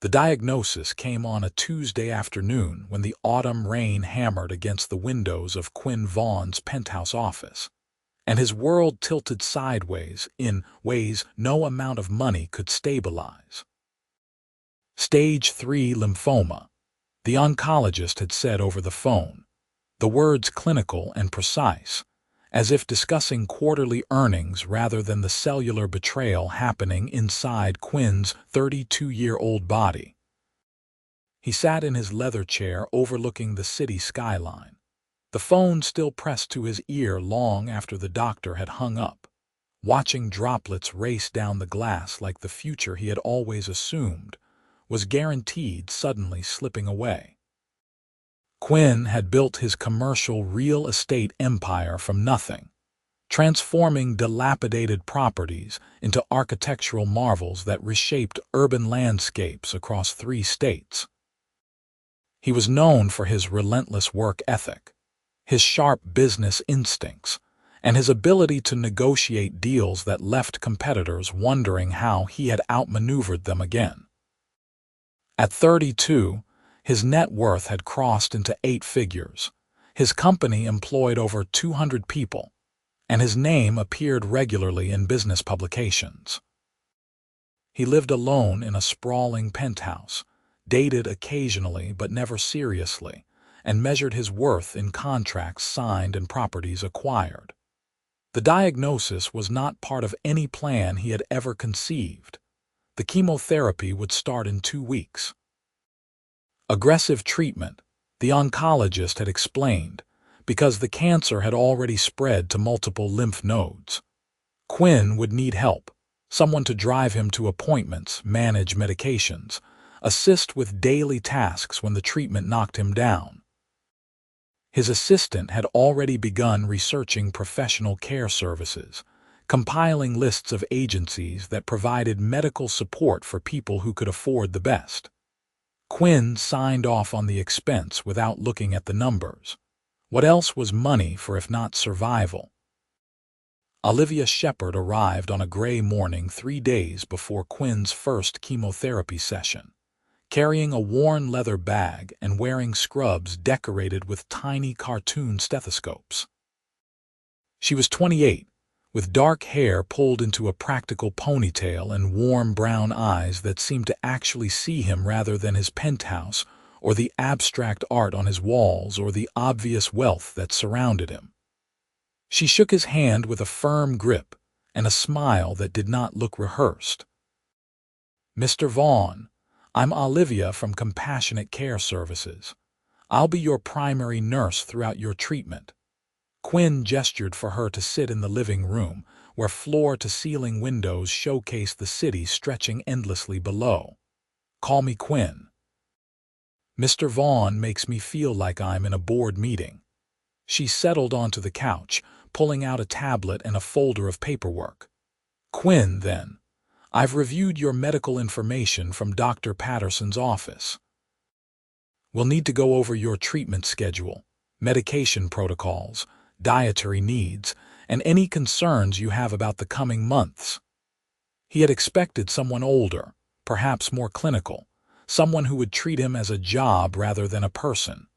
The diagnosis came on a Tuesday afternoon when the autumn rain hammered against the windows of Quinn Vaughn's penthouse office, and his world tilted sideways in ways no amount of money could stabilize. Stage 3 lymphoma, the oncologist had said over the phone, the words clinical and precise, as if discussing quarterly earnings rather than the cellular betrayal happening inside Quinn's 32-year-old body. He sat in his leather chair overlooking the city skyline, the phone still pressed to his ear long after the doctor had hung up, watching droplets race down the glass like the future he had always assumed was guaranteed suddenly slipping away. Quinn had built his commercial real estate empire from nothing, transforming dilapidated properties into architectural marvels that reshaped urban landscapes across 3 states. He was known for his relentless work ethic, his sharp business instincts, and his ability to negotiate deals that left competitors wondering how he had outmaneuvered them again. At 32, his net worth had crossed into 8 figures, his company employed over 200 people, and his name appeared regularly in business publications. He lived alone in a sprawling penthouse, dated occasionally but never seriously, and measured his worth in contracts signed and properties acquired. The diagnosis was not part of any plan he had ever conceived. The chemotherapy would start in 2 weeks. Aggressive treatment, the oncologist had explained, because the cancer had already spread to multiple lymph nodes. Quinn would need help, someone to drive him to appointments, manage medications, assist with daily tasks when the treatment knocked him down. His assistant had already begun researching professional care services, compiling lists of agencies that provided medical support for people who could afford the best. Quinn signed off on the expense without looking at the numbers. What else was money for if not survival? Olivia Shepherd arrived on a gray morning 3 days before Quinn's first chemotherapy session, carrying a worn leather bag and wearing scrubs decorated with tiny cartoon stethoscopes. She was 28, with dark hair pulled into a practical ponytail and warm brown eyes that seemed to actually see him rather than his penthouse or the abstract art on his walls or the obvious wealth that surrounded him. She shook his hand with a firm grip and a smile that did not look rehearsed. "Mr. Vaughn, I'm Olivia from Compassionate Care Services. I'll be your primary nurse throughout your treatment." Quinn gestured for her to sit in the living room, where floor-to-ceiling windows showcased the city stretching endlessly below. "Call me Quinn." "Mr. Vaughn makes me feel like I'm in a board meeting." She settled onto the couch, pulling out a tablet and a folder of paperwork. "Quinn, then. I've reviewed your medical information from Dr. Patterson's office. We'll need to go over your treatment schedule, medication protocols, dietary needs, and any concerns you have about the coming months." He had expected someone older, perhaps more clinical, someone who would treat him as a job rather than a person.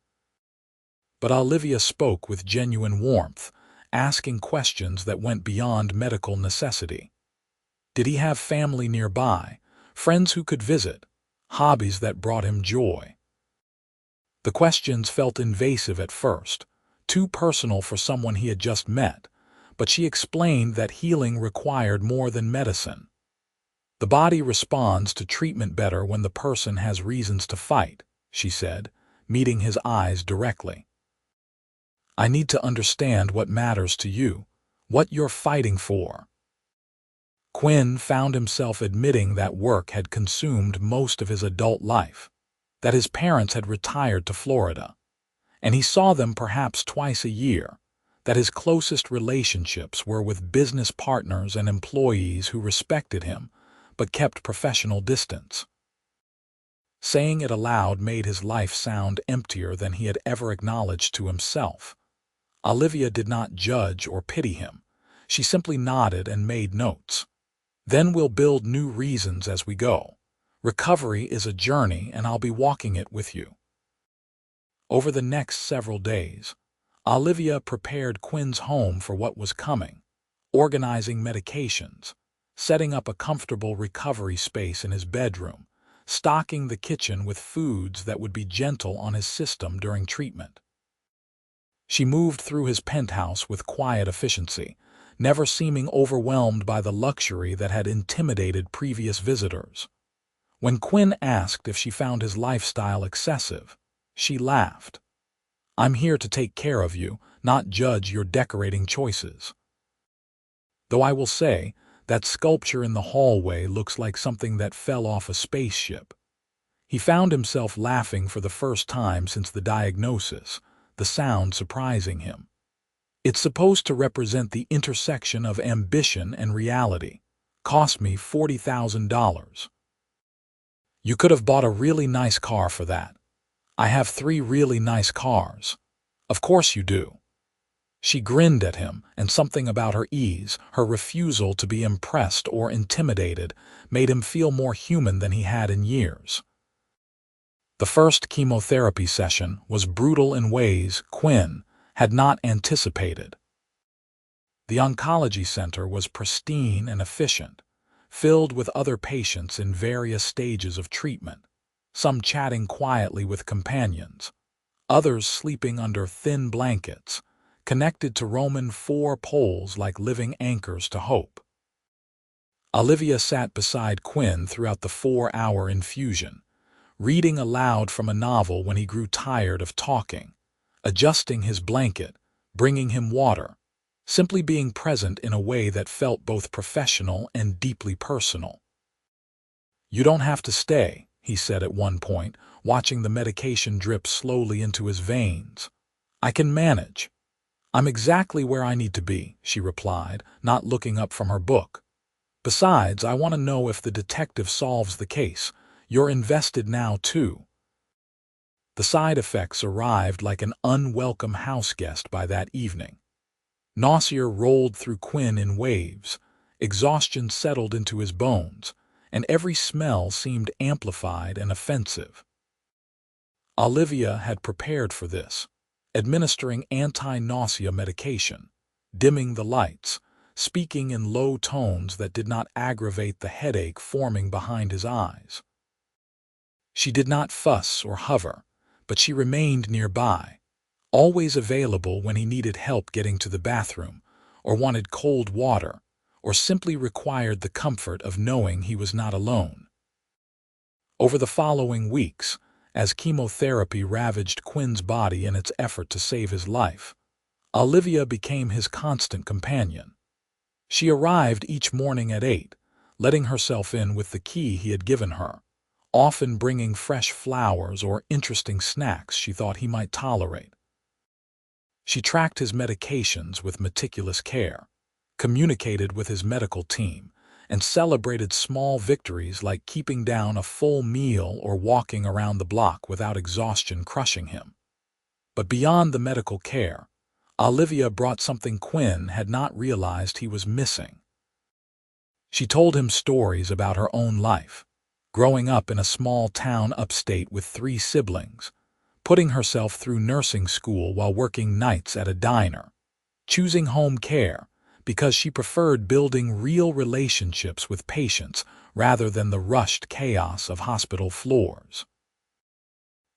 But Olivia spoke with genuine warmth, asking questions that went beyond medical necessity. Did he have family nearby, friends who could visit, hobbies that brought him joy? The questions felt invasive at first, too personal for someone he had just met, but she explained that healing required more than medicine. "The body responds to treatment better when the person has reasons to fight," she said, meeting his eyes directly. "I need to understand what matters to you, what you're fighting for." Quinn found himself admitting that work had consumed most of his adult life, that his parents had retired to Florida, and he saw them perhaps twice a year, that his closest relationships were with business partners and employees who respected him but kept professional distance. Saying it aloud made his life sound emptier than he had ever acknowledged to himself. Olivia did not judge or pity him. She simply nodded and made notes. "Then we'll build new reasons as we go. Recovery is a journey, and I'll be walking it with you." Over the next several days, Olivia prepared Quinn's home for what was coming, organizing medications, setting up a comfortable recovery space in his bedroom, stocking the kitchen with foods that would be gentle on his system during treatment. She moved through his penthouse with quiet efficiency, never seeming overwhelmed by the luxury that had intimidated previous visitors. When Quinn asked if she found his lifestyle excessive, she laughed. "I'm here to take care of you, not judge your decorating choices." Though I will say, that sculpture in the hallway looks like something that fell off a spaceship. He found himself laughing for the first time since the diagnosis, the sound surprising him. It's supposed to represent the intersection of ambition and reality. Cost me $40,000. "You could have bought a really nice car for that." "I have 3 really nice cars." "Of course you do." She grinned at him, and something about her ease, her refusal to be impressed or intimidated, made him feel more human than he had in years. The first chemotherapy session was brutal in ways Quinn had not anticipated. The oncology center was pristine and efficient, filled with other patients in various stages of treatment, some chatting quietly with companions, others sleeping under thin blankets, connected to Roman 4 poles like living anchors to hope. Olivia sat beside Quinn throughout the 4-hour infusion, reading aloud from a novel when he grew tired of talking, adjusting his blanket, bringing him water, simply being present in a way that felt both professional and deeply personal. "You don't have to stay," he said at one point, watching the medication drip slowly into his veins. "I can manage." "I'm exactly where I need to be," she replied, not looking up from her book. "Besides, I want to know if the detective solves the case. You're invested now, too." The side effects arrived like an unwelcome house guest by that evening. Nausea rolled through Quinn in waves, exhaustion settled into his bones, and every smell seemed amplified and offensive. Olivia had prepared for this, administering anti-nausea medication, dimming the lights, speaking in low tones that did not aggravate the headache forming behind his eyes. She did not fuss or hover, but she remained nearby, always available when he needed help getting to the bathroom, or wanted cold water, or simply required the comfort of knowing he was not alone. Over the following weeks, as chemotherapy ravaged Quinn's body in its effort to save his life, Olivia became his constant companion. She arrived each morning at 8, letting herself in with the key he had given her, often bringing fresh flowers or interesting snacks she thought he might tolerate. She tracked his medications with meticulous care, communicated with his medical team, and celebrated small victories like keeping down a full meal or walking around the block without exhaustion crushing him. But beyond the medical care, Olivia brought something Quinn had not realized he was missing. She told him stories about her own life, growing up in a small town upstate with 3 siblings, putting herself through nursing school while working nights at a diner, choosing home care because she preferred building real relationships with patients rather than the rushed chaos of hospital floors.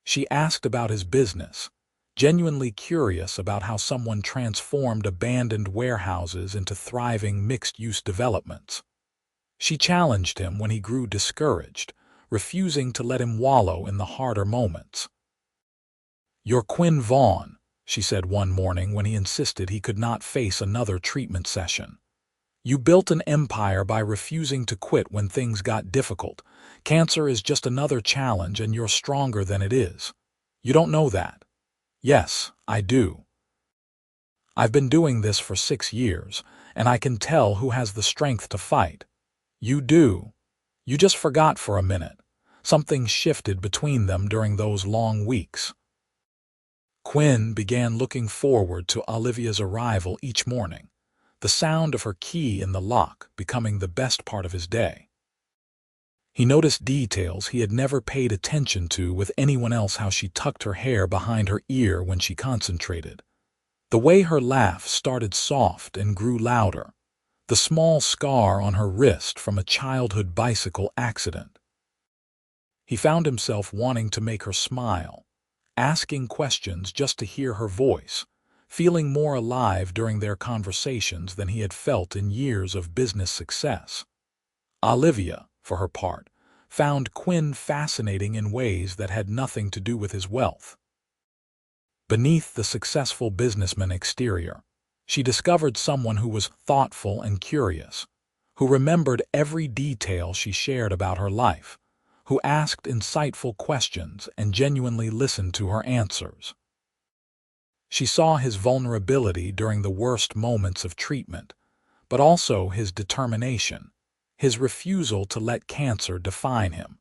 She asked about his business, genuinely curious about how someone transformed abandoned warehouses into thriving mixed-use developments. She challenged him when he grew discouraged, refusing to let him wallow in the harder moments. "You're Quinn Vaughn," she said one morning when he insisted he could not face another treatment session. "You built an empire by refusing to quit when things got difficult. Cancer is just another challenge and you're stronger than it is. You don't know that." "Yes, I do. I've been doing this for 6 years, and I can tell who has the strength to fight." "You do. You just forgot for a minute." Something shifted between them during those long weeks. Quinn began looking forward to Olivia's arrival each morning, the sound of her key in the lock becoming the best part of his day. He noticed details he had never paid attention to with anyone else, how she tucked her hair behind her ear when she concentrated, the way her laugh started soft and grew louder, the small scar on her wrist from a childhood bicycle accident. He found himself wanting to make her smile, asking questions just to hear her voice, feeling more alive during their conversations than he had felt in years of business success. Olivia, for her part, found Quinn fascinating in ways that had nothing to do with his wealth. Beneath the successful businessman exterior, she discovered someone who was thoughtful and curious, who remembered every detail she shared about her life, who asked insightful questions and genuinely listened to her answers. She saw his vulnerability during the worst moments of treatment, but also his determination, his refusal to let cancer define him.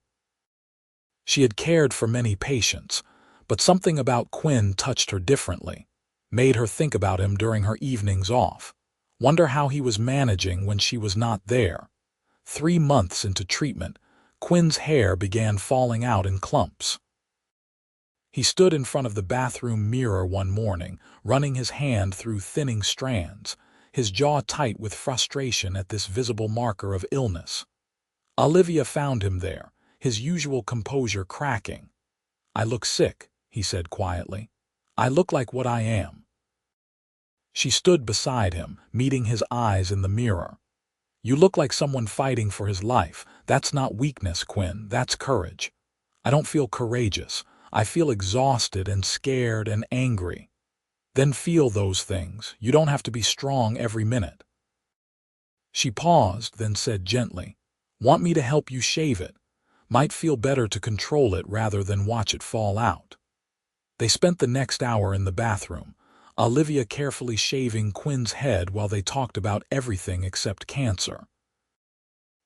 She had cared for many patients, but something about Quinn touched her differently, made her think about him during her evenings off, wonder how he was managing when she was not there. 3 months into treatment, Quinn's hair began falling out in clumps. He stood in front of the bathroom mirror one morning, running his hand through thinning strands, his jaw tight with frustration at this visible marker of illness. Olivia found him there, his usual composure cracking. "I look sick," he said quietly. "I look like what I am." She stood beside him, meeting his eyes in the mirror. "You look like someone fighting for his life. That's not weakness, Quinn, that's courage." "I don't feel courageous. I feel exhausted and scared and angry." "Then feel those things. You don't have to be strong every minute." She paused, then said gently, "Want me to help you shave it? Might feel better to control it rather than watch it fall out." They spent the next hour in the bathroom, Olivia carefully shaving Quinn's head while they talked about everything except cancer.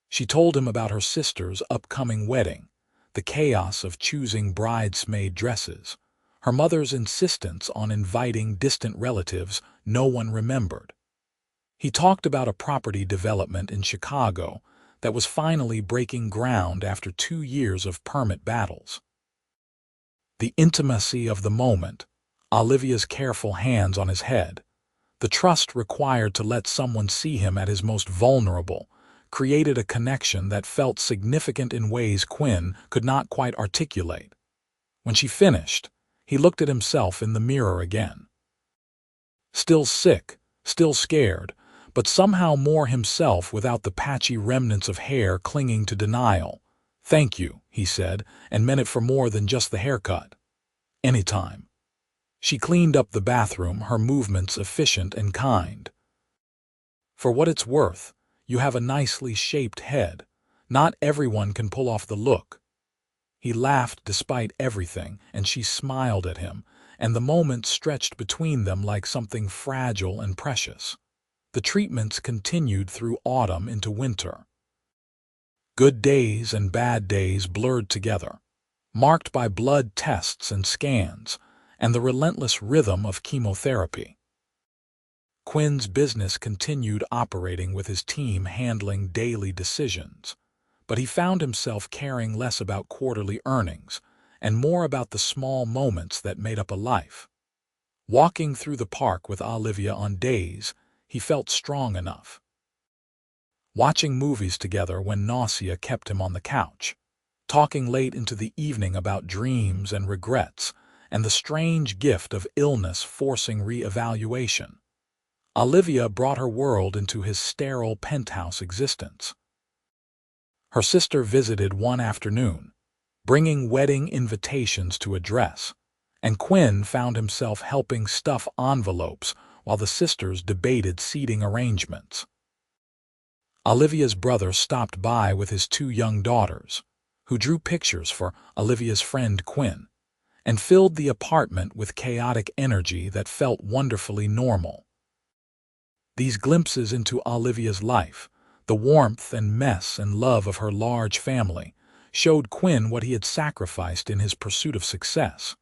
She told him about her sister's upcoming wedding, the chaos of choosing bridesmaid dresses, her mother's insistence on inviting distant relatives no one remembered. He talked about a property development in Chicago that was finally breaking ground after 2 years of permit battles. The intimacy of the moment, Olivia's careful hands on his head, the trust required to let someone see him at his most vulnerable, created a connection that felt significant in ways Quinn could not quite articulate. When she finished, he looked at himself in the mirror again. Still sick, still scared, but somehow more himself without the patchy remnants of hair clinging to denial. "Thank you," he said, and meant it for more than just the haircut. "Anytime." She cleaned up the bathroom, her movements efficient and kind. "For what it's worth, you have a nicely shaped head. Not everyone can pull off the look." He laughed despite everything, and she smiled at him, and the moment stretched between them like something fragile and precious. The treatments continued through autumn into winter. Good days and bad days blurred together, marked by blood tests and scans, and the relentless rhythm of chemotherapy. Quinn's business continued operating with his team handling daily decisions, but he found himself caring less about quarterly earnings and more about the small moments that made up a life. Walking through the park with Olivia on days he felt strong enough. Watching movies together when nausea kept him on the couch. Talking late into the evening about dreams and regrets, and the strange gift of illness forcing re-evaluation. Olivia brought her world into his sterile penthouse existence. Her sister visited one afternoon, bringing wedding invitations to address, and Quinn found himself helping stuff envelopes while the sisters debated seating arrangements. Olivia's brother stopped by with his 2 young daughters, who drew pictures for Olivia's friend Quinn, and filled the apartment with chaotic energy that felt wonderfully normal. These glimpses into Olivia's life, the warmth and mess and love of her large family, showed Quinn what he had sacrificed in his pursuit of success.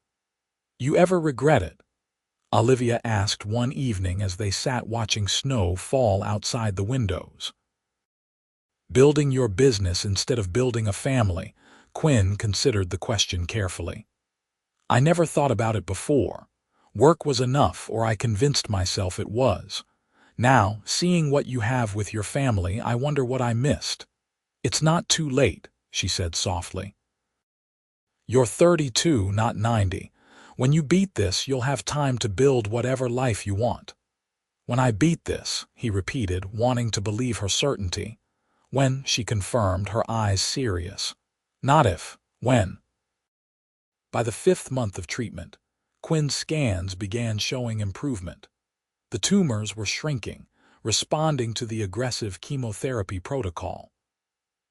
"You ever regret it?" Olivia asked one evening as they sat watching snow fall outside the windows. Building your business instead of building a family? Quinn considered the question carefully. I never thought about it before. Work was enough, or I convinced myself it was. Now, seeing what you have with your family, I wonder what I missed. It's not too late, she said softly. You're 32, not 90. When you beat this, you'll have time to build whatever life you want. When I beat this, he repeated, wanting to believe her certainty. When, she confirmed, her eyes serious. Not if, when. By the 5th month of treatment, Quinn's scans began showing improvement. The tumors were shrinking, responding to the aggressive chemotherapy protocol.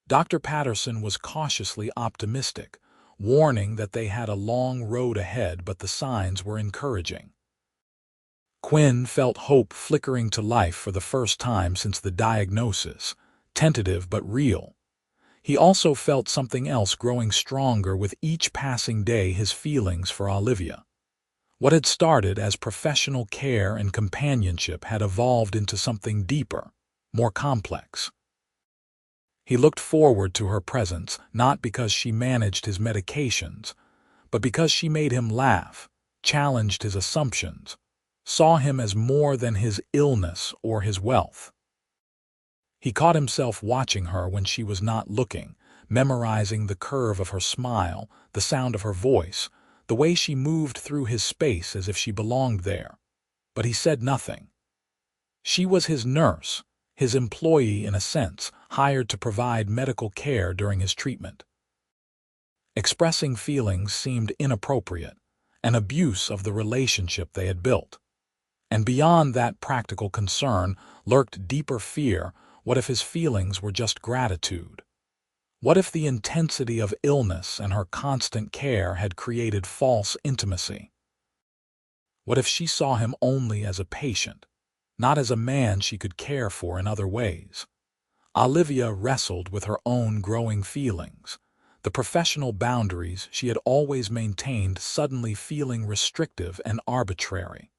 Dr. Patterson was cautiously optimistic, warning that they had a long road ahead, but the signs were encouraging. Quinn felt hope flickering to life for the first time since the diagnosis, tentative but real. He also felt something else growing stronger with each passing day: his feelings for Olivia. What had started as professional care and companionship had evolved into something deeper, more complex. He looked forward to her presence, not because she managed his medications, but because she made him laugh, challenged his assumptions, saw him as more than his illness or his wealth. He caught himself watching her when she was not looking, memorizing the curve of her smile, the sound of her voice, the way she moved through his space as if she belonged there. But he said nothing. She was his nurse, his employee in a sense, hired to provide medical care during his treatment. Expressing feelings seemed inappropriate, an abuse of the relationship they had built. And beyond that practical concern lurked deeper fear. What if his feelings were just gratitude? What if the intensity of illness and her constant care had created false intimacy? What if she saw him only as a patient, not as a man she could care for in other ways? Olivia wrestled with her own growing feelings, the professional boundaries she had always maintained suddenly feeling restrictive and arbitrary.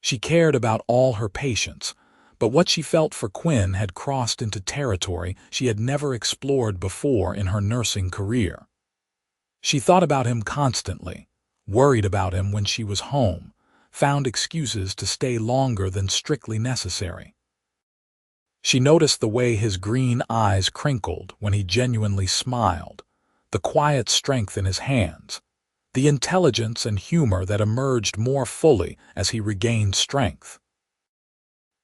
She cared about all her patients, but what she felt for Quinn had crossed into territory she had never explored before in her nursing career. She thought about him constantly, worried about him when she was home, found excuses to stay longer than strictly necessary. She noticed the way his green eyes crinkled when he genuinely smiled, the quiet strength in his hands, the intelligence and humor that emerged more fully as he regained strength.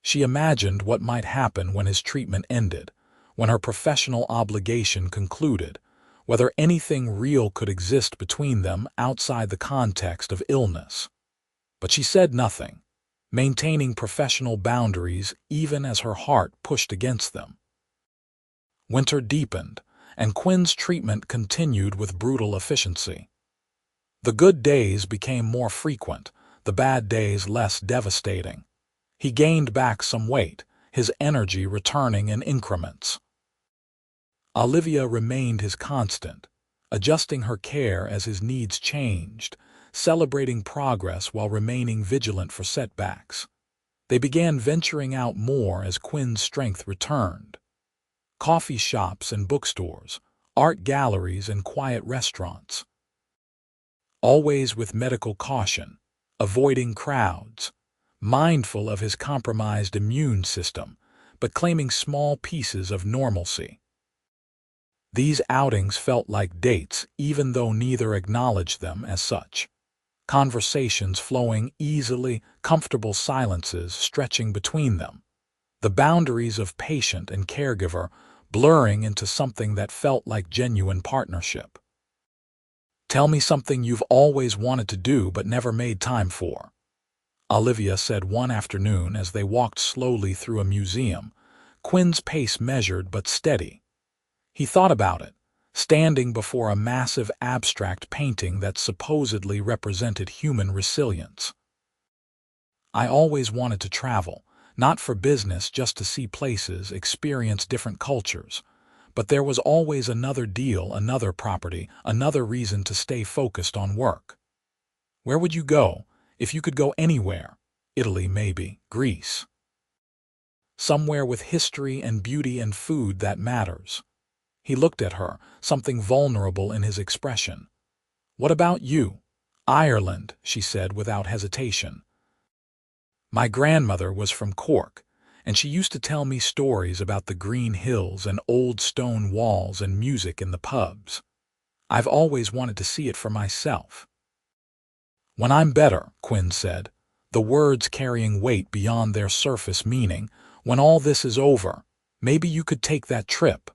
She imagined what might happen when his treatment ended, when her professional obligation concluded, whether anything real could exist between them outside the context of illness. But she said nothing, maintaining professional boundaries even as her heart pushed against them. Winter deepened, and Quinn's treatment continued with brutal efficiency. The good days became more frequent, the bad days less devastating. He gained back some weight, his energy returning in increments. Olivia remained his constant, adjusting her care as his needs changed, celebrating progress while remaining vigilant for setbacks. They began venturing out more as Quinn's strength returned. Coffee shops and bookstores, art galleries and quiet restaurants. Always with medical caution, avoiding crowds, mindful of his compromised immune system, but claiming small pieces of normalcy. These outings felt like dates, even though neither acknowledged them as such. Conversations flowing easily, comfortable silences stretching between them. The boundaries of patient and caregiver blurring into something that felt like genuine partnership. "Tell me something you've always wanted to do but never made time for," Olivia said one afternoon as they walked slowly through a museum, Quinn's pace measured but steady. He thought about it, standing before a massive abstract painting that supposedly represented human resilience. "I always wanted to travel, not for business, just to see places, experience different cultures. But there was always another deal, another property, another reason to stay focused on work." "Where would you go, if you could go anywhere?" "Italy, maybe, Greece." somewhere with history and beauty and food that matters. He looked at her, something vulnerable in his expression. "What about you?" "Ireland," she said without hesitation. "My grandmother was from Cork, and she used to tell me stories about the green hills and old stone walls and music in the pubs. I've always wanted to see it for myself." "When I'm better," Quinn said, the words carrying weight beyond their surface meaning, "when all this is over, maybe you could take that trip."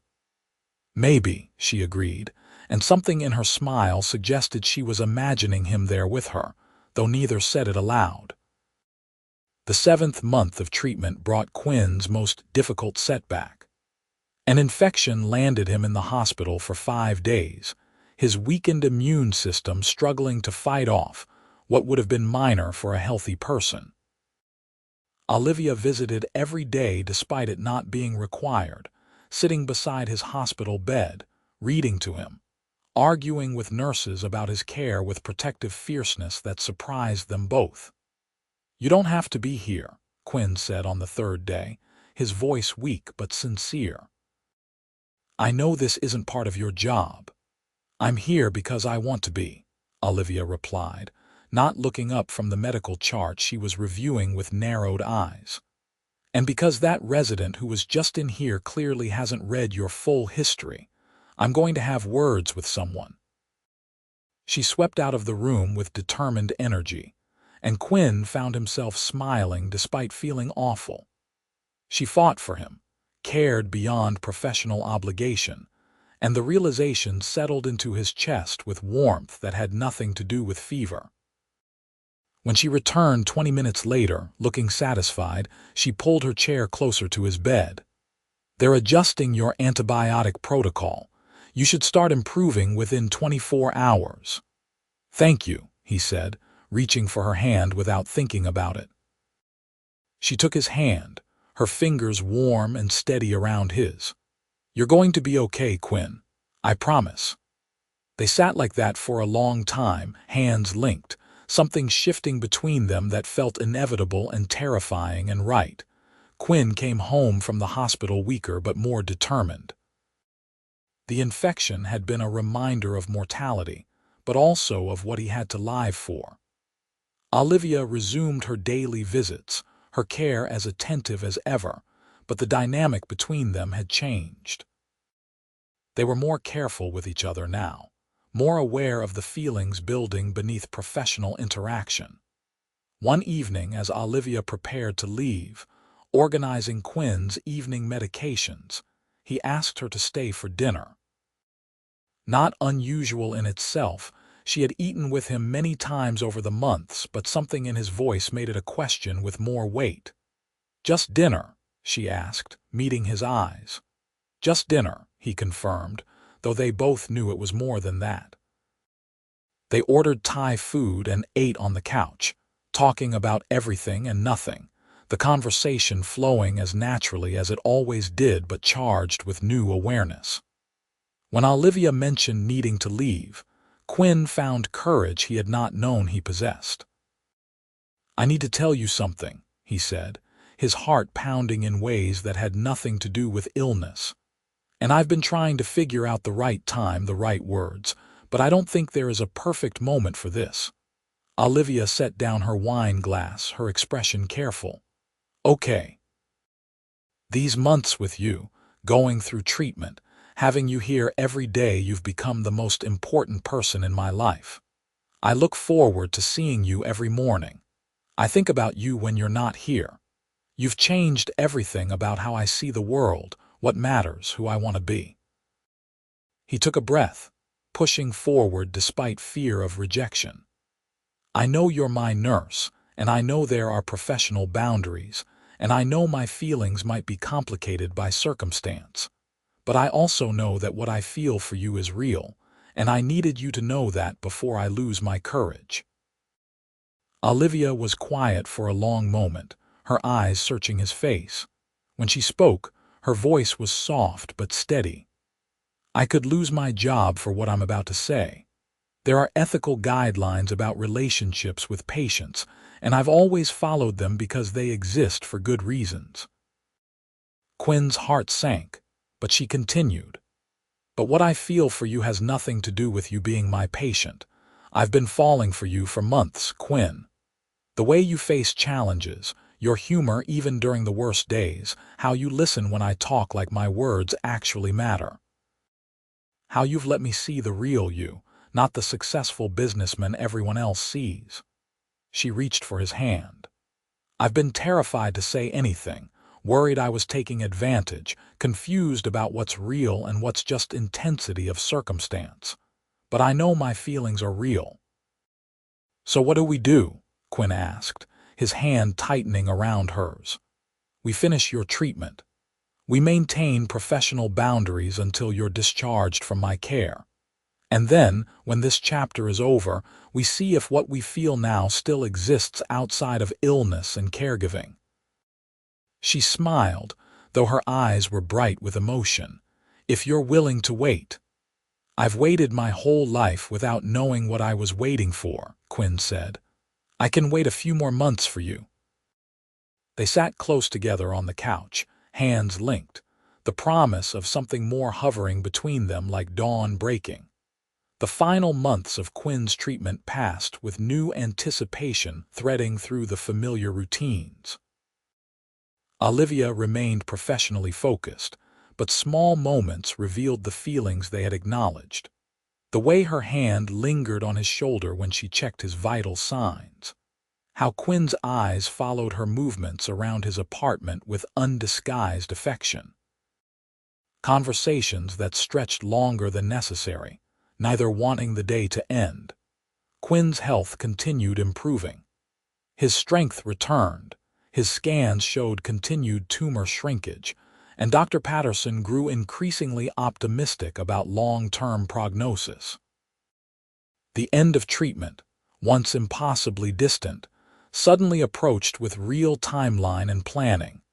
"Maybe," she agreed, and something in her smile suggested she was imagining him there with her, though neither said it aloud. The 7th month of treatment brought Quinn's most difficult setback. An infection landed him in the hospital for 5 days, his weakened immune system struggling to fight off what would have been minor for a healthy person. Olivia visited every day despite it not being required, sitting beside his hospital bed, reading to him, arguing with nurses about his care with protective fierceness that surprised them both. "You don't have to be here," Quinn said on the 3rd day, his voice weak but sincere. "I know this isn't part of your job." "I'm here because I want to be," Olivia replied, not looking up from the medical chart she was reviewing with narrowed eyes. "And because that resident who was just in here clearly hasn't read your full history, I'm going to have words with someone." She swept out of the room with determined energy, and Quinn found himself smiling despite feeling awful. She fought for him, cared beyond professional obligation, and the realization settled into his chest with warmth that had nothing to do with fever. When she returned 20 minutes later, looking satisfied, she pulled her chair closer to his bed. "They're adjusting your antibiotic protocol. You should start improving within 24 hours. "Thank you," he said, reaching for her hand without thinking about it. She took his hand, her fingers warm and steady around his. "You're going to be okay, Quinn. I promise." They sat like that for a long time, hands linked, something shifting between them that felt inevitable and terrifying and right. Quinn came home from the hospital weaker but more determined. The infection had been a reminder of mortality, but also of what he had to live for. Olivia resumed her daily visits, her care as attentive as ever, but the dynamic between them had changed. They were more careful with each other now, more aware of the feelings building beneath professional interaction. One evening, as Olivia prepared to leave, organizing Quinn's evening medications, he asked her to stay for dinner. Not unusual in itself, she had eaten with him many times over the months, but something in his voice made it a question with more weight. "Just dinner?" she asked, meeting his eyes. "Just dinner," he confirmed, though they both knew it was more than that. They ordered Thai food and ate on the couch, talking about everything and nothing, the conversation flowing as naturally as it always did but charged with new awareness. When Olivia mentioned needing to leave, Quinn found courage he had not known he possessed. "I need to tell you something," he said, his heart pounding in ways that had nothing to do with illness. "And I've been trying to figure out the right time, the right words, but I don't think there is a perfect moment for this." Olivia set down her wine glass, her expression careful. "Okay. These months with you, going through treatment, having you here every day, you've become the most important person in my life. I look forward to seeing you every morning. I think about you when you're not here. You've changed everything about how I see the world, what matters, who I want to be." He took a breath, pushing forward despite fear of rejection. "I know you're my nurse, and I know there are professional boundaries, and I know my feelings might be complicated by circumstance. But I also know that what I feel for you is real, and I needed you to know that before I lose my courage." Olivia was quiet for a long moment, her eyes searching his face. When she spoke, her voice was soft but steady. "I could lose my job for what I'm about to say. There are ethical guidelines about relationships with patients, and I've always followed them because they exist for good reasons. Quinn's heart sank, but she continued. But what I feel for you has nothing to do with you being my patient. I've been falling for you for months, Quinn. The way you face challenges, your humor even during the worst days, how you listen when I talk like my words actually matter. How you've let me see the real you, not the successful businessman everyone else sees. She reached for his hand. I've been terrified to say anything, worried I was taking advantage, confused about what's real and what's just intensity of circumstance. But I know my feelings are real. So what do we do? Quinn asked, his hand tightening around hers. We finish your treatment. We maintain professional boundaries until you're discharged from my care. And then, when this chapter is over, we see if what we feel now still exists outside of illness and caregiving. She smiled, though her eyes were bright with emotion. If you're willing to wait. I've waited my whole life without knowing what I was waiting for, Quinn said. I can wait a few more months for you. They sat close together on the couch, hands linked, the promise of something more hovering between them like dawn breaking. The final months of Quinn's treatment passed with new anticipation threading through the familiar routines. Olivia remained professionally focused, but small moments revealed the feelings they had acknowledged. The way her hand lingered on his shoulder when she checked his vital signs. How Quinn's eyes followed her movements around his apartment with undisguised affection. Conversations that stretched longer than necessary, neither wanting the day to end. Quinn's health continued improving. His strength returned, his scans showed continued tumor shrinkage, and Dr. Patterson grew increasingly optimistic about long-term prognosis. The end of treatment, once impossibly distant, suddenly approached with real timeline and planning.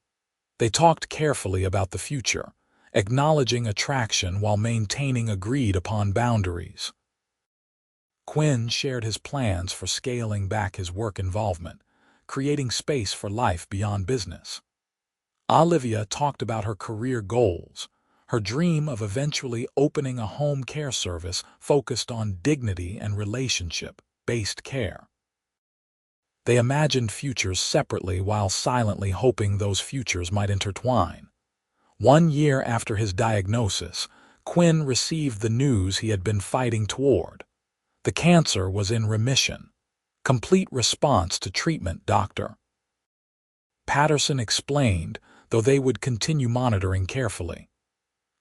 They talked carefully about the future, acknowledging attraction while maintaining agreed-upon boundaries. Quinn shared his plans for scaling back his work involvement, creating space for life beyond business. Olivia talked about her career goals, her dream of eventually opening a home care service focused on dignity and relationship-based care. They imagined futures separately while silently hoping those futures might intertwine. 1 year after his diagnosis, Quinn received the news he had been fighting toward. The cancer was in remission. Complete response to treatment, doctor. Patterson explained, though they would continue monitoring carefully.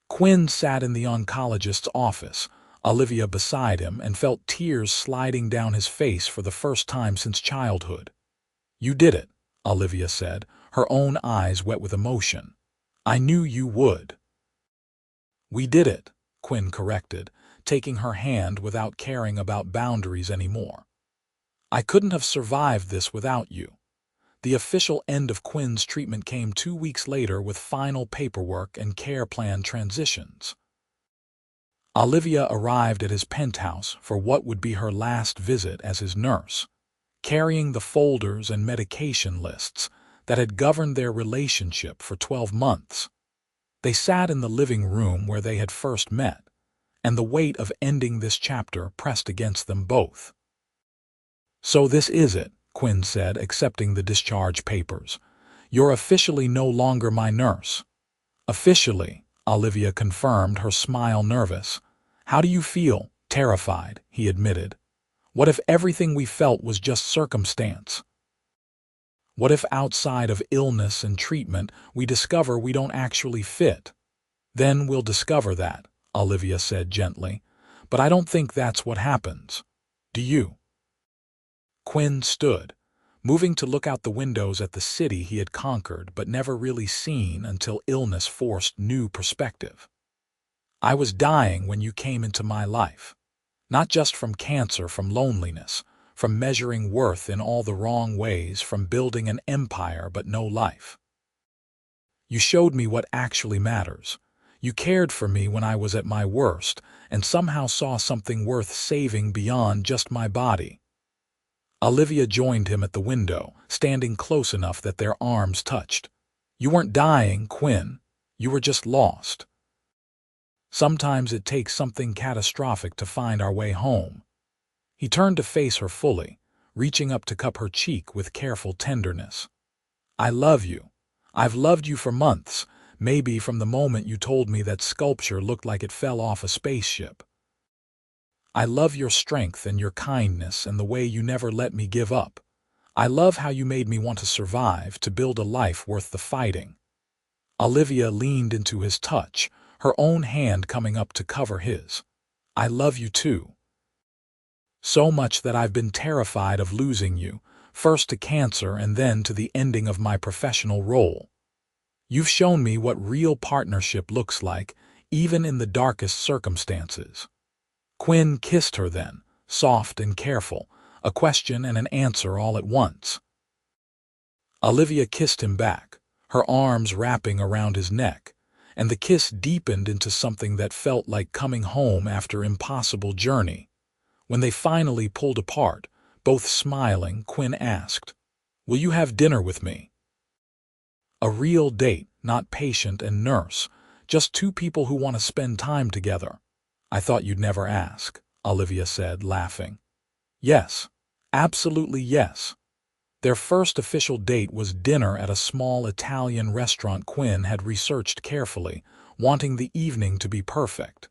Quinn sat in the oncologist's office, Olivia beside him, and felt tears sliding down his face for the first time since childhood. You did it, Olivia said, her own eyes wet with emotion. I knew you would. We did it, Quinn corrected, taking her hand without caring about boundaries anymore. I couldn't have survived this without you. The official end of Quinn's treatment came 2 weeks later with final paperwork and care plan transitions. Olivia arrived at his penthouse for what would be her last visit as his nurse, carrying the folders and medication lists that had governed their relationship for 12 months. They sat in the living room where they had first met, and the weight of ending this chapter pressed against them both. So this is it, Quinn said, accepting the discharge papers. You're officially no longer my nurse. Officially, Olivia confirmed, her smile nervous. How do you feel? Terrified, he admitted. What if everything we felt was just circumstance? What if outside of illness and treatment we discover we don't actually fit? Then we'll discover that, Olivia said gently. But I don't think that's what happens. Do you? Quinn stood, moving to look out the windows at the city he had conquered but never really seen until illness forced new perspective. I was dying when you came into my life. Not just from cancer, from loneliness, from measuring worth in all the wrong ways, from building an empire but no life. You showed me what actually matters. You cared for me when I was at my worst and somehow saw something worth saving beyond just my body. Olivia joined him at the window, standing close enough that their arms touched. You weren't dying, Quinn. You were just lost. Sometimes it takes something catastrophic to find our way home." He turned to face her fully, reaching up to cup her cheek with careful tenderness. "I love you. I've loved you for months, maybe from the moment you told me that sculpture looked like it fell off a spaceship. I love your strength and your kindness and the way you never let me give up. I love how you made me want to survive, to build a life worth the fighting." Olivia leaned into his touch, her own hand coming up to cover his. "I love you too. So much that I've been terrified of losing you, first to cancer and then to the ending of my professional role. You've shown me what real partnership looks like, even in the darkest circumstances." Quinn kissed her then, soft and careful, a question and an answer all at once. Olivia kissed him back, her arms wrapping around his neck, and the kiss deepened into something that felt like coming home after an impossible journey. When they finally pulled apart, both smiling, Quinn asked, "Will you have dinner with me?" A real date, not patient and nurse, just two people who want to spend time together. "I thought you'd never ask," Olivia said, laughing. "Yes, absolutely yes." Their first official date was dinner at a small Italian restaurant Quinn had researched carefully, wanting the evening to be perfect.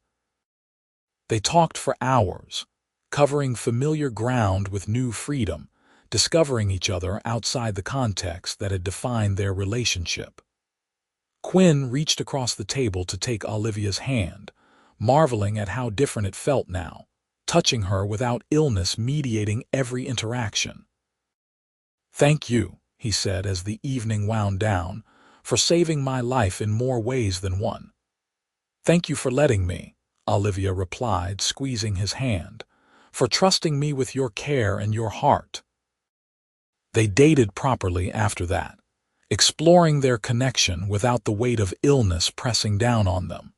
They talked for hours, covering familiar ground with new freedom, discovering each other outside the context that had defined their relationship. Quinn reached across the table to take Olivia's hand, marveling at how different it felt now, touching her without illness mediating every interaction. "Thank you," he said as the evening wound down, "for saving my life in more ways than one." "Thank you for letting me," Olivia replied, squeezing his hand, "for trusting me with your care and your heart." They dated properly after that, exploring their connection without the weight of illness pressing down on them.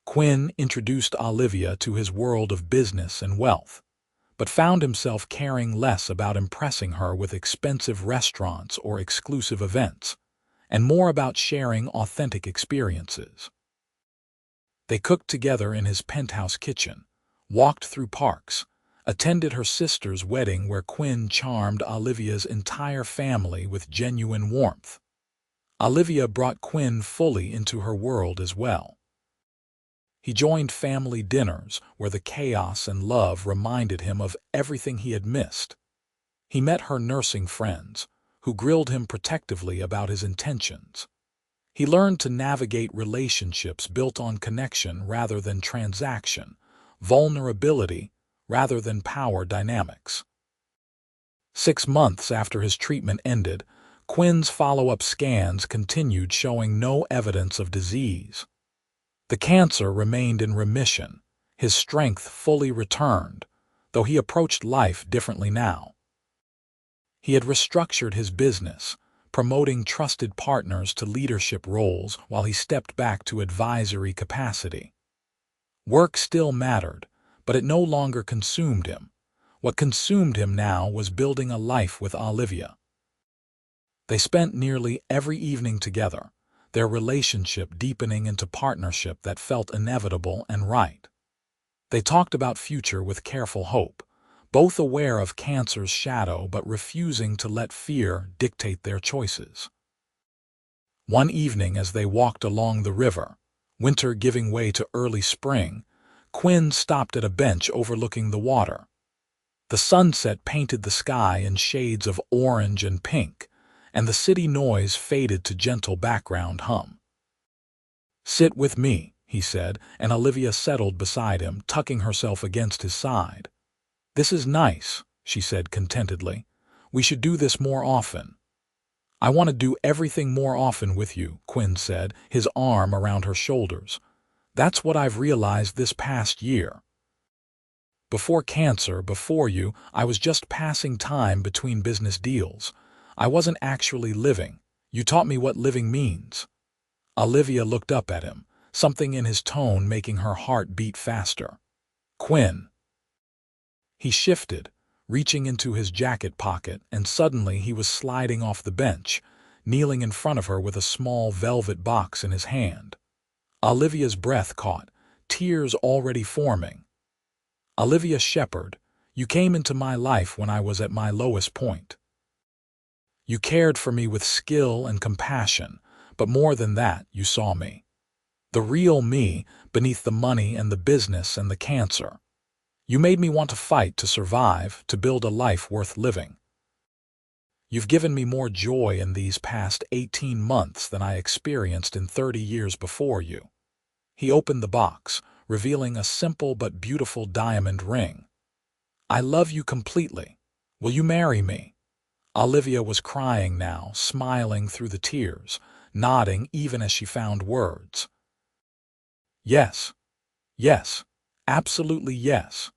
Quinn introduced Olivia to his world of business and wealth, but found himself caring less about impressing her with expensive restaurants or exclusive events, and more about sharing authentic experiences. They cooked together in his penthouse kitchen, walked through parks, attended her sister's wedding where Quinn charmed Olivia's entire family with genuine warmth. Olivia brought Quinn fully into her world as well. He joined family dinners where the chaos and love reminded him of everything he had missed. He met her nursing friends, who grilled him protectively about his intentions. He learned to navigate relationships built on connection rather than transaction, vulnerability rather than power dynamics. 6 months after his treatment ended, Quinn's follow-up scans continued showing no evidence of disease. The cancer remained in remission, his strength fully returned, though he approached life differently now. He had restructured his business, promoting trusted partners to leadership roles while he stepped back to advisory capacity. Work still mattered, but it no longer consumed him. What consumed him now was building a life with Olivia. They spent nearly every evening together, their relationship deepening into partnership that felt inevitable and right. They talked about future with careful hope, both aware of cancer's shadow but refusing to let fear dictate their choices. One evening as they walked along the river, winter giving way to early spring, Quinn stopped at a bench overlooking the water. The sunset painted the sky in shades of orange and pink, and the city noise faded to gentle background hum. "Sit with me," he said, and Olivia settled beside him, tucking herself against his side. "This is nice," she said contentedly. "We should do this more often." "I want to do everything more often with you," Quinn said, his arm around her shoulders. "That's what I've realized this past year. Before cancer, before you, I was just passing time between business deals. I wasn't actually living. You taught me what living means." Olivia looked up at him, something in his tone making her heart beat faster. "Quinn." He shifted, reaching into his jacket pocket, and suddenly he was sliding off the bench, kneeling in front of her with a small velvet box in his hand. Olivia's breath caught, tears already forming. "Olivia Shepherd, you came into my life when I was at my lowest point. You cared for me with skill and compassion, but more than that, you saw me. The real me beneath the money and the business and the cancer. You made me want to fight to survive, to build a life worth living. You've given me more joy in these past 18 months than I experienced in 30 years before you." He opened the box, revealing a simple but beautiful diamond ring. "I love you completely. Will you marry me?" Olivia was crying now, smiling through the tears, nodding even as she found words. "Yes, yes, absolutely yes."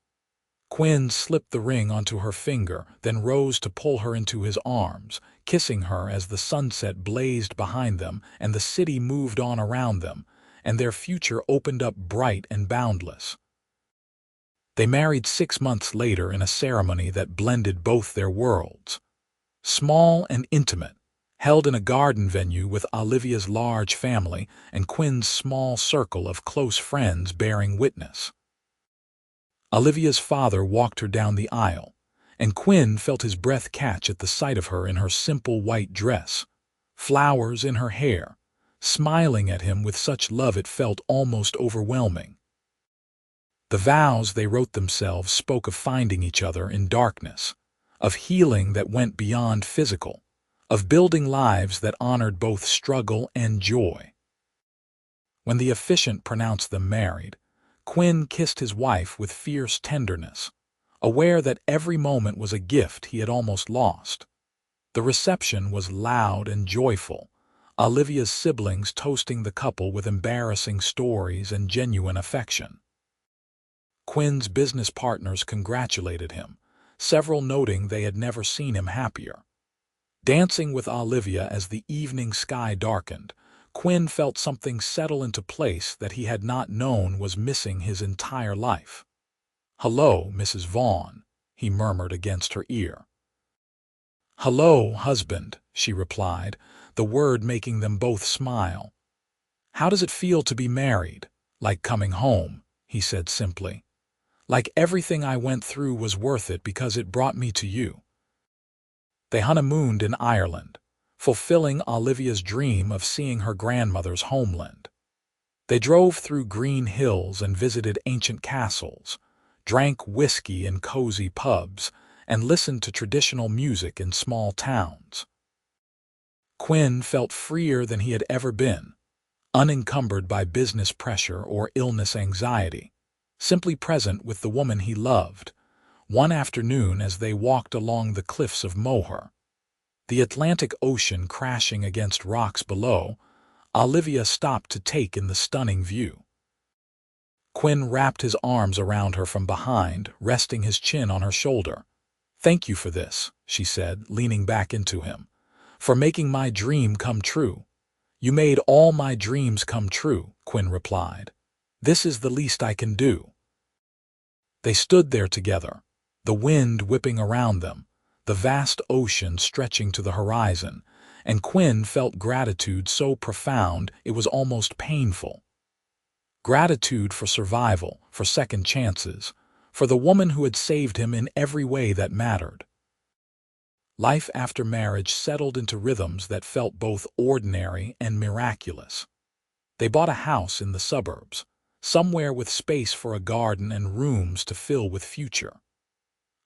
Quinn slipped the ring onto her finger, then rose to pull her into his arms, kissing her as the sunset blazed behind them and the city moved on around them, and their future opened up bright and boundless. They married 6 months later in a ceremony that blended both their worlds. Small and intimate, held in a garden venue with Olivia's large family and Quinn's small circle of close friends bearing witness. Olivia's father walked her down the aisle, and Quinn felt his breath catch at the sight of her in her simple white dress, flowers in her hair, smiling at him with such love it felt almost overwhelming. The vows they wrote themselves spoke of finding each other in darkness, of healing that went beyond physical, of building lives that honored both struggle and joy. When the officiant pronounced them married, Quinn kissed his wife with fierce tenderness, aware that every moment was a gift he had almost lost. The reception was loud and joyful, Olivia's siblings toasting the couple with embarrassing stories and genuine affection. Quinn's business partners congratulated him, several noting they had never seen him happier. Dancing with Olivia as the evening sky darkened, Quinn felt something settle into place that he had not known was missing his entire life. "Hello, Mrs. Vaughn," he murmured against her ear. "Hello, husband," she replied, the word making them both smile. "How does it feel to be married?" "Like coming home," he said simply. "Like everything I went through was worth it because it brought me to you." They honeymooned in Ireland, fulfilling Olivia's dream of seeing her grandmother's homeland. They drove through green hills and visited ancient castles, drank whiskey in cozy pubs, and listened to traditional music in small towns. Quinn felt freer than he had ever been, unencumbered by business pressure or illness anxiety, simply present with the woman he loved. One afternoon as they walked along the cliffs of Moher, the Atlantic Ocean crashing against rocks below, Olivia stopped to take in the stunning view. Quinn wrapped his arms around her from behind, resting his chin on her shoulder. "Thank you for this," she said, leaning back into him, "for making my dream come true." "You made all my dreams come true," Quinn replied. "This is the least I can do." They stood there together, the wind whipping around them, the vast ocean stretching to the horizon, and Quinn felt gratitude so profound it was almost painful. Gratitude for survival, for second chances, for the woman who had saved him in every way that mattered. Life after marriage settled into rhythms that felt both ordinary and miraculous. They bought a house in the suburbs, somewhere with space for a garden and rooms to fill with future.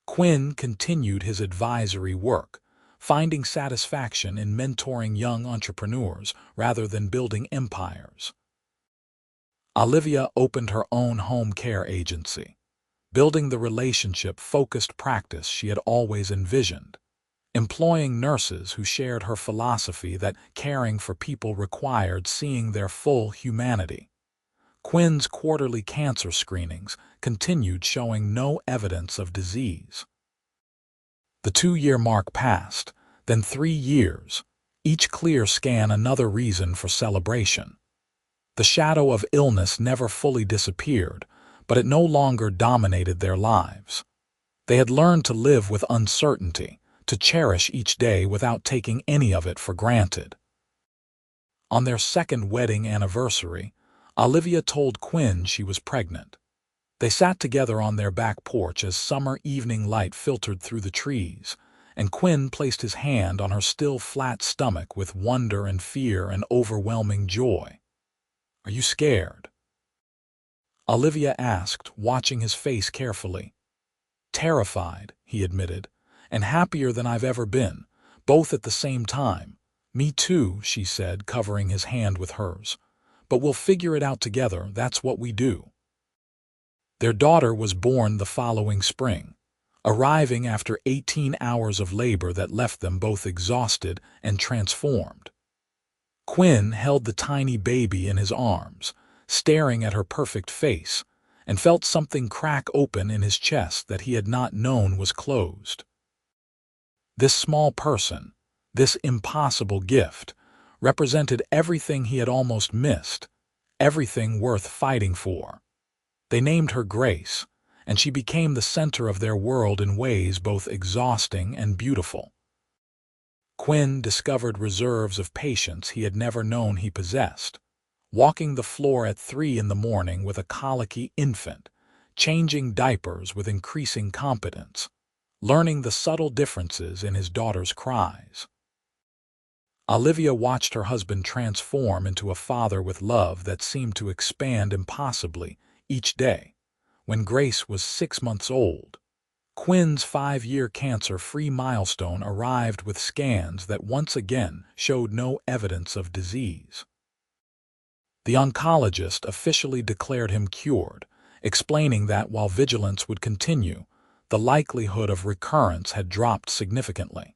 Quinn continued his advisory work, finding satisfaction in mentoring young entrepreneurs rather than building empires. Olivia opened her own home care agency, building the relationship-focused practice she had always envisioned, employing nurses who shared her philosophy that caring for people required seeing their full humanity. Quinn's quarterly cancer screenings continued showing no evidence of disease. The 2-year mark passed, then 3 years, each clear scan another reason for celebration. The shadow of illness never fully disappeared, but it no longer dominated their lives. They had learned to live with uncertainty, to cherish each day without taking any of it for granted. On their second wedding anniversary, Olivia told Quinn she was pregnant. They sat together on their back porch as summer evening light filtered through the trees, and Quinn placed his hand on her still flat stomach with wonder and fear and overwhelming joy. "Are you scared?" Olivia asked, watching his face carefully. "Terrified," he admitted, "and happier than I've ever been, both at the same time." "Me too," she said, covering his hand with hers. "But we'll figure it out together, that's what we do." Their daughter was born the following spring, arriving after 18 hours of labor that left them both exhausted and transformed. Quinn held the tiny baby in his arms, staring at her perfect face, and felt something crack open in his chest that he had not known was closed. This small person, this impossible gift, represented everything he had almost missed, everything worth fighting for. They named her Grace, and she became the center of their world in ways both exhausting and beautiful. Quinn discovered reserves of patience he had never known he possessed, walking the floor at 3 in the morning with a colicky infant, changing diapers with increasing competence, learning the subtle differences in his daughter's cries. Olivia watched her husband transform into a father with love that seemed to expand impossibly each day. When Grace was 6 months old, Quinn's 5-year cancer-free milestone arrived with scans that once again showed no evidence of disease. The oncologist officially declared him cured, explaining that while vigilance would continue, the likelihood of recurrence had dropped significantly.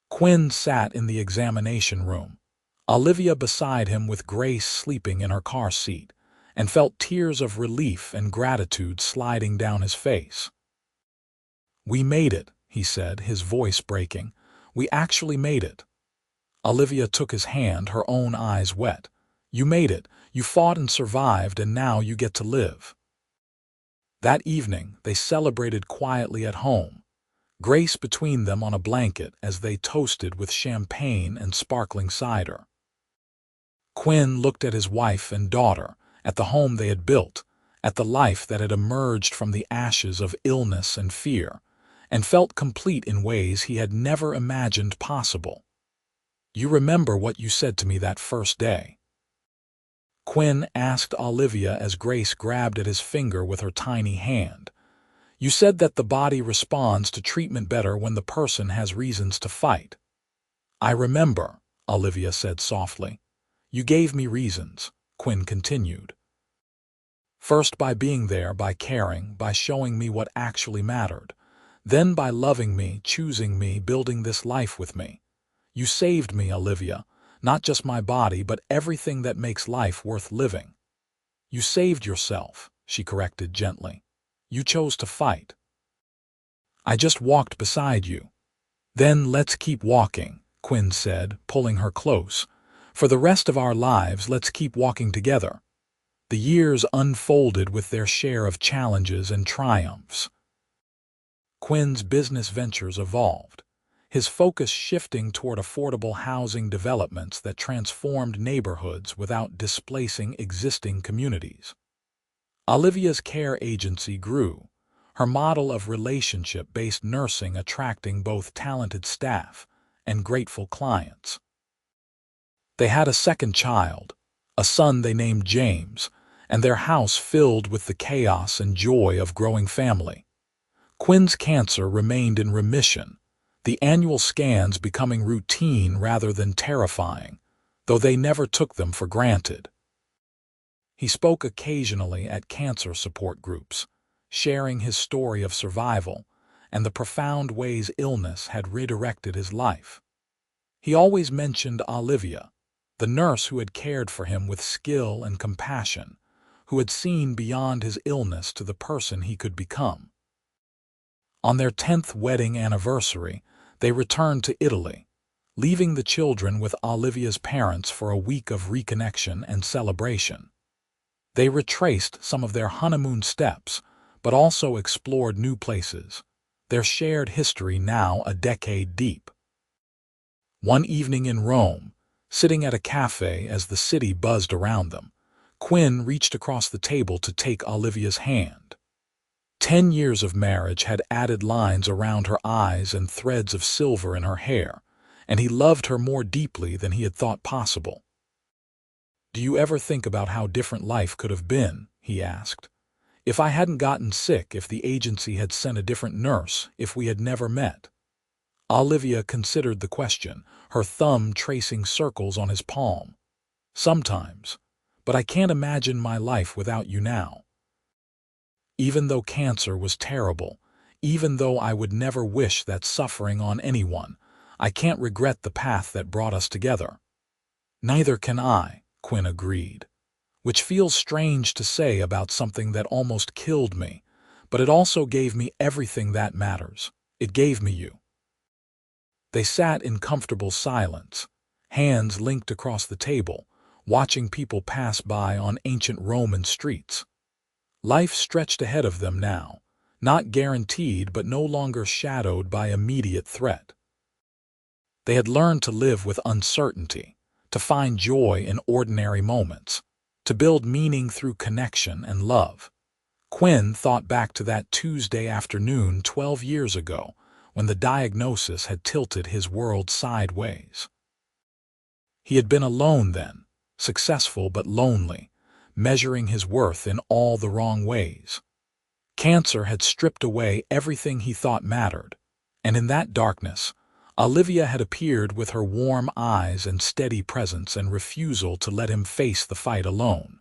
Quinn sat in the examination room, Olivia beside him with Grace sleeping in her car seat, and felt tears of relief and gratitude sliding down his face. "We made it," he said, his voice breaking. "We actually made it." Olivia took his hand, her own eyes wet. "You made it. You fought and survived, and now you get to live." That evening, they celebrated quietly at home, Grace between them on a blanket as they toasted with champagne and sparkling cider. Quinn looked at his wife and daughter, at the home they had built, at the life that had emerged from the ashes of illness and fear, and felt complete in ways he had never imagined possible. "You remember what you said to me that first day?" Quinn asked Olivia as Grace grabbed at his finger with her tiny hand. "You said that the body responds to treatment better when the person has reasons to fight." "I remember," Olivia said softly. "You gave me reasons," Quinn continued. "First by being there, by caring, by showing me what actually mattered. Then by loving me, choosing me, building this life with me. You saved me, Olivia, not just my body, but everything that makes life worth living." "You saved yourself," she corrected gently. "You chose to fight." "I just walked beside you." "Then let's keep walking," Quinn said, pulling her close. "For the rest of our lives, let's keep walking together." The years unfolded with their share of challenges and triumphs. Quinn's business ventures evolved, his focus shifting toward affordable housing developments that transformed neighborhoods without displacing existing communities. Olivia's care agency grew, her model of relationship-based nursing attracting both talented staff and grateful clients. They had a second child, a son they named James, and their house filled with the chaos and joy of growing family. Quinn's cancer remained in remission, the annual scans becoming routine rather than terrifying, though they never took them for granted. He spoke occasionally at cancer support groups, sharing his story of survival and the profound ways illness had redirected his life. He always mentioned Olivia, the nurse who had cared for him with skill and compassion, who had seen beyond his illness to the person he could become. On their 10th wedding anniversary, they returned to Italy, leaving the children with Olivia's parents for a week of reconnection and celebration. They retraced some of their honeymoon steps, but also explored new places, their shared history now a decade deep. One evening in Rome, sitting at a cafe as the city buzzed around them, Quinn reached across the table to take Olivia's hand. 10 years of marriage had added lines around her eyes and threads of silver in her hair, and he loved her more deeply than he had thought possible. "Do you ever think about how different life could have been?" he asked. "If I hadn't gotten sick, if the agency had sent a different nurse, if we had never met?" Olivia considered the question, her thumb tracing circles on his palm. "Sometimes, but I can't imagine my life without you now. Even though cancer was terrible, even though I would never wish that suffering on anyone, I can't regret the path that brought us together." "Neither can I," Quinn agreed, "which feels strange to say about something that almost killed me, but it also gave me everything that matters. It gave me you." They sat in comfortable silence, hands linked across the table, watching people pass by on ancient Roman streets. Life stretched ahead of them now, not guaranteed but no longer shadowed by immediate threat. They had learned to live with uncertainty, to find joy in ordinary moments, to build meaning through connection and love. Quinn thought back to that Tuesday afternoon 12 years ago, when the diagnosis had tilted his world sideways. He had been alone then, successful but lonely, measuring his worth in all the wrong ways. Cancer had stripped away everything he thought mattered, and in that darkness, Olivia had appeared with her warm eyes and steady presence and refusal to let him face the fight alone.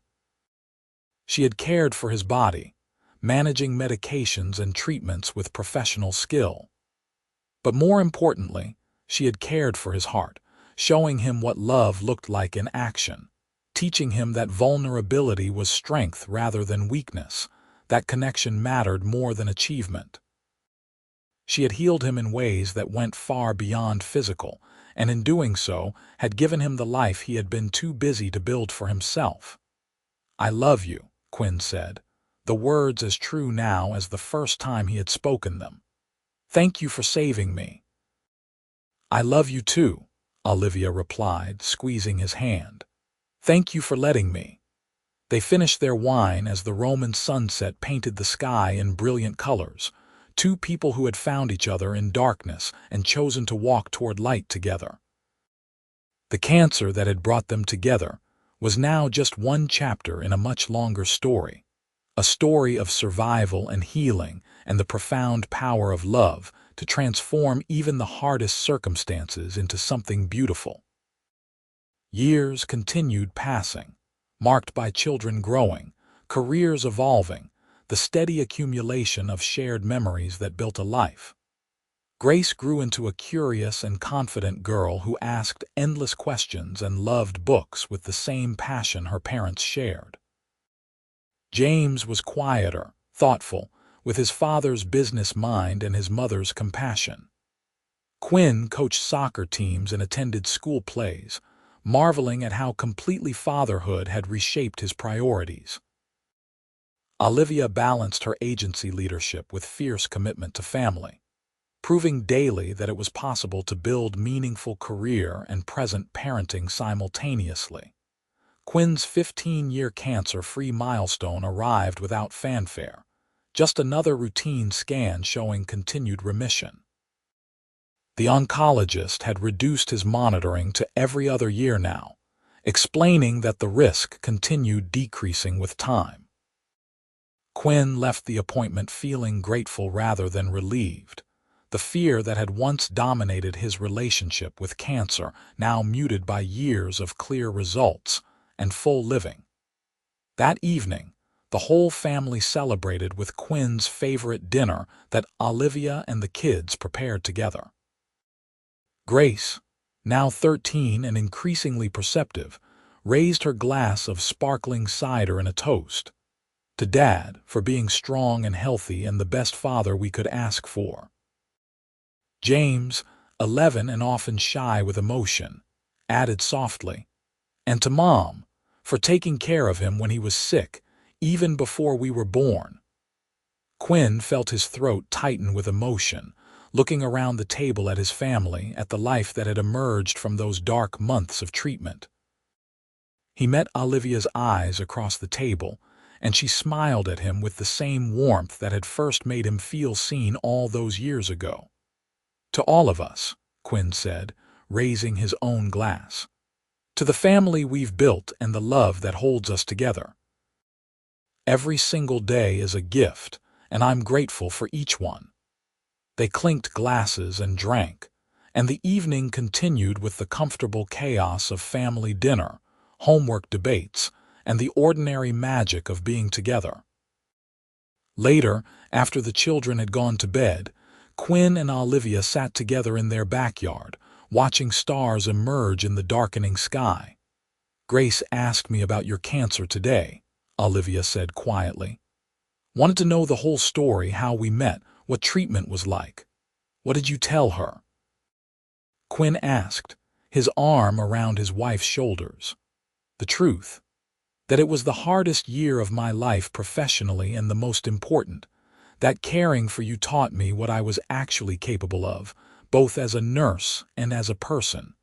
She had cared for his body, managing medications and treatments with professional skill. But more importantly, she had cared for his heart, showing him what love looked like in action, teaching him that vulnerability was strength rather than weakness, that connection mattered more than achievement. She had healed him in ways that went far beyond physical, and in doing so had given him the life he had been too busy to build for himself. "I love you," Quinn said, the words as true now as the first time he had spoken them. "Thank you for saving me." "I love you too," Olivia replied, squeezing his hand. "Thank you for letting me." They finished their wine as the Roman sunset painted the sky in brilliant colors, two people who had found each other in darkness and chosen to walk toward light together. The cancer that had brought them together was now just one chapter in a much longer story, a story of survival and healing and the profound power of love to transform even the hardest circumstances into something beautiful. Years continued passing, marked by children growing, careers evolving, the steady accumulation of shared memories that built a life. Grace grew into a curious and confident girl who asked endless questions and loved books with the same passion her parents shared. James was quieter, thoughtful, with his father's business mind and his mother's compassion. Quinn coached soccer teams and attended school plays, marveling at how completely fatherhood had reshaped his priorities. Olivia balanced her agency leadership with fierce commitment to family, proving daily that it was possible to build meaningful career and present parenting simultaneously. Quinn's 15-year cancer-free milestone arrived without fanfare, just another routine scan showing continued remission. The oncologist had reduced his monitoring to every other year now, explaining that the risk continued decreasing with time. Quinn left the appointment feeling grateful rather than relieved, the fear that had once dominated his relationship with cancer now muted by years of clear results and full living. That evening, the whole family celebrated with Quinn's favorite dinner that Olivia and the kids prepared together. Grace, now 13 and increasingly perceptive, raised her glass of sparkling cider in a toast. "To Dad, for being strong and healthy and the best father we could ask for." James, 11 and often shy with emotion, added softly, "And to Mom, for taking care of him when he was sick, even before we were born." Quinn felt his throat tighten with emotion, looking around the table at his family, at the life that had emerged from those dark months of treatment. He met Olivia's eyes across the table, and she smiled at him with the same warmth that had first made him feel seen all those years ago. "To all of us," Quinn said, raising his own glass. "To the family we've built and the love that holds us together. Every single day is a gift, and I'm grateful for each one." They clinked glasses and drank, and the evening continued with the comfortable chaos of family dinner, homework debates, and the ordinary magic of being together. Later, after the children had gone to bed, Quinn and Olivia sat together in their backyard, watching stars emerge in the darkening sky. "Grace asked me about your cancer today," Olivia said quietly. "Wanted to know the whole story, how we met, what treatment was like. What did you tell her?" Quinn asked, his arm around his wife's shoulders. "The truth. That it was the hardest year of my life professionally and the most important. That caring for you taught me what I was actually capable of, both as a nurse and as a person.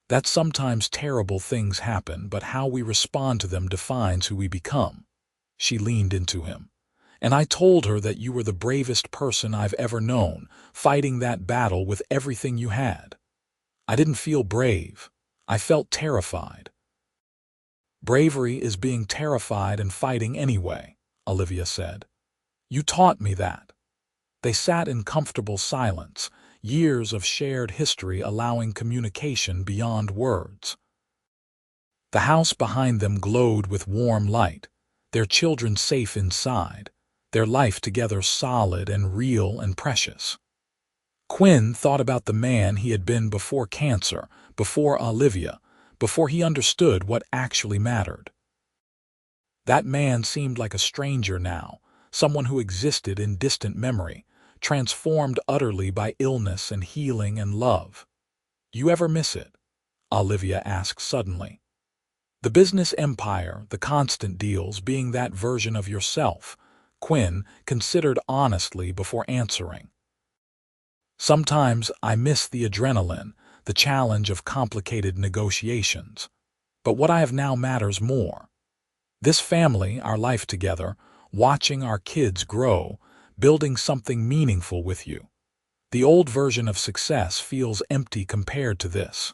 That sometimes terrible things happen, but how we respond to them defines who we become." She leaned into him. "And I told her that you were the bravest person I've ever known, fighting that battle with everything you had. I didn't feel brave. I felt terrified." "Bravery is being terrified and fighting anyway," Olivia said. "You taught me that." They sat in comfortable silence, years of shared history allowing communication beyond words. The house behind them glowed with warm light, their children safe inside, their life together solid and real and precious. Quinn thought about the man he had been before cancer, before Olivia, before he understood what actually mattered. That man seemed like a stranger now, someone who existed in distant memory, transformed utterly by illness and healing and love. "You ever miss it?" Olivia asked suddenly. "The business empire, the constant deals, being that version of yourself," Quinn considered honestly before answering. "Sometimes I miss the adrenaline, the challenge of complicated negotiations. But what I have now matters more. This family, our life together, watching our kids grow, building something meaningful with you. The old version of success feels empty compared to this."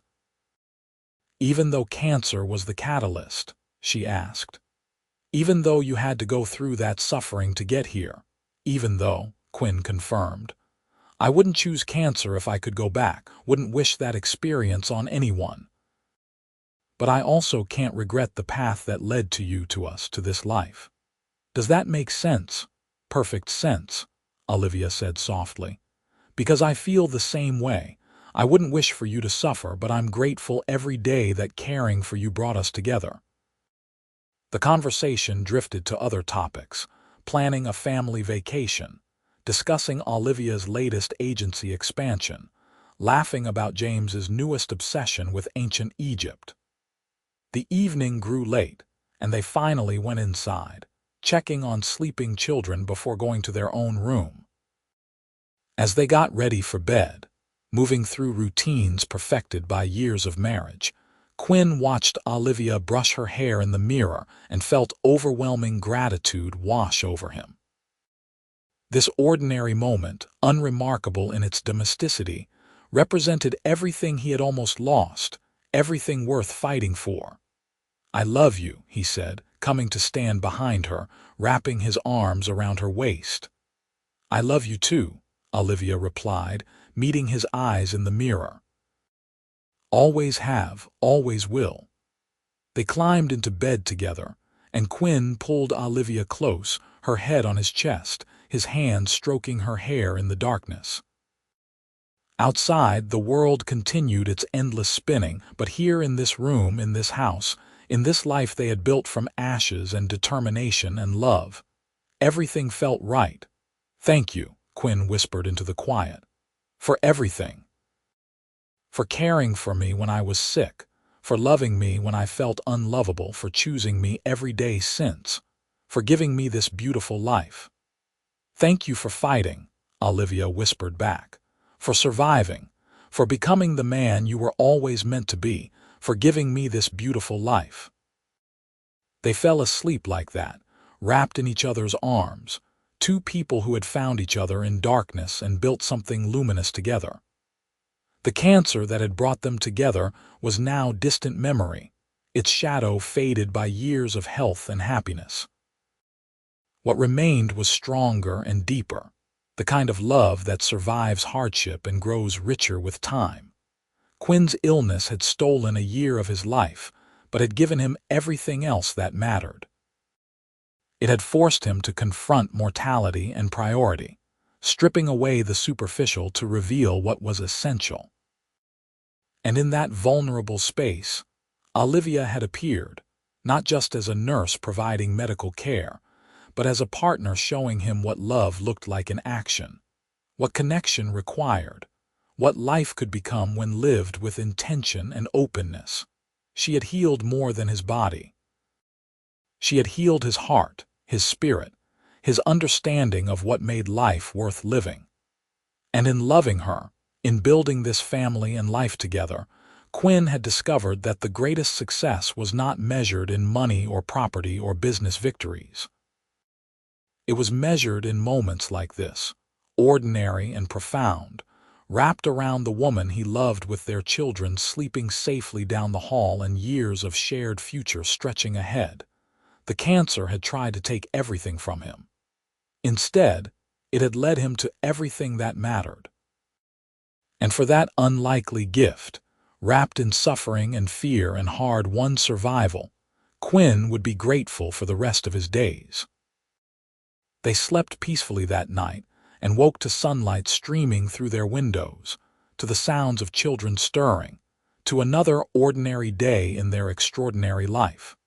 "Even though cancer was the catalyst?" she asked. "Even though you had to go through that suffering to get here?" "Even though," Quinn confirmed. "I wouldn't choose cancer if I could go back, wouldn't wish that experience on anyone. But I also can't regret the path that led to you, to us, to this life." "Does that make sense?" "Perfect sense," Olivia said softly. "Because I feel the same way. I wouldn't wish for you to suffer, but I'm grateful every day that caring for you brought us together." The conversation drifted to other topics, planning a family vacation, discussing Olivia's latest agency expansion, laughing about James's newest obsession with ancient Egypt. The evening grew late, and they finally went inside, checking on sleeping children before going to their own room. As they got ready for bed, moving through routines perfected by years of marriage, Quinn watched Olivia brush her hair in the mirror and felt overwhelming gratitude wash over him. This ordinary moment, unremarkable in its domesticity, represented everything he had almost lost, everything worth fighting for. "I love you," he said, coming to stand behind her, wrapping his arms around her waist. "I love you too," Olivia replied, meeting his eyes in the mirror. "Always have, always will." They climbed into bed together, and Quinn pulled Olivia close, her head on his chest, his hand stroking her hair in the darkness. Outside, the world continued its endless spinning, but here in this room, in this house, in this life they had built from ashes and determination and love, everything felt right. "Thank you," Quinn whispered into the quiet. "For everything. For caring for me when I was sick, for loving me when I felt unlovable, for choosing me every day since, for giving me this beautiful life." "Thank you for fighting," Olivia whispered back, "for surviving, for becoming the man you were always meant to be, for giving me this beautiful life." They fell asleep like that, wrapped in each other's arms, two people who had found each other in darkness and built something luminous together. The cancer that had brought them together was now distant memory, its shadow faded by years of health and happiness. What remained was stronger and deeper, the kind of love that survives hardship and grows richer with time. Quinn's illness had stolen a year of his life, but had given him everything else that mattered. It had forced him to confront mortality and priority, stripping away the superficial to reveal what was essential. And in that vulnerable space, Olivia had appeared, not just as a nurse providing medical care, but as a partner showing him what love looked like in action, what connection required, what life could become when lived with intention and openness. She had healed more than his body. She had healed his heart, his spirit, his understanding of what made life worth living. And in loving her, in building this family and life together, Quinn had discovered that the greatest success was not measured in money or property or business victories. It was measured in moments like this, ordinary and profound, wrapped around the woman he loved with their children sleeping safely down the hall and years of shared future stretching ahead. The cancer had tried to take everything from him. Instead, it had led him to everything that mattered. And for that unlikely gift, wrapped in suffering and fear and hard-won survival, Quinn would be grateful for the rest of his days. They slept peacefully that night and woke to sunlight streaming through their windows, to the sounds of children stirring, to another ordinary day in their extraordinary life.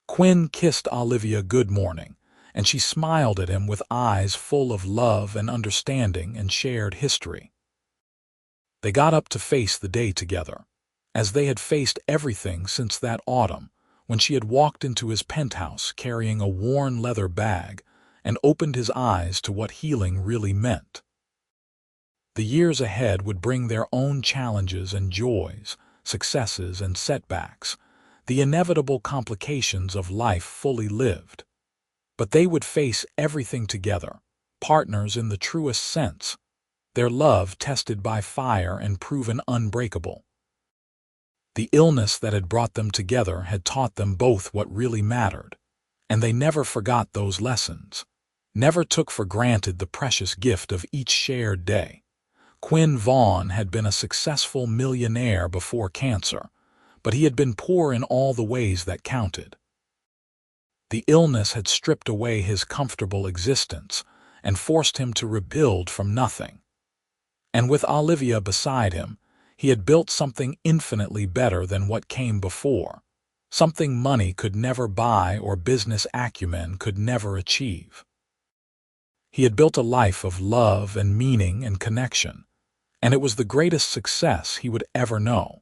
Quinn kissed Olivia good morning, and she smiled at him with eyes full of love and understanding and shared history. They got up to face the day together, as they had faced everything since that autumn, when she had walked into his penthouse carrying a worn leather bag and opened his eyes to what healing really meant. The years ahead would bring their own challenges and joys, successes and setbacks, the inevitable complications of life fully lived. But they would face everything together, partners in the truest sense, their love tested by fire and proven unbreakable. The illness that had brought them together had taught them both what really mattered, and they never forgot those lessons, never took for granted the precious gift of each shared day. Quinn Vaughn had been a successful millionaire before cancer, but he had been poor in all the ways that counted. The illness had stripped away his comfortable existence and forced him to rebuild from nothing. And with Olivia beside him, he had built something infinitely better than what came before, something money could never buy or business acumen could never achieve. He had built a life of love and meaning and connection, and it was the greatest success he would ever know.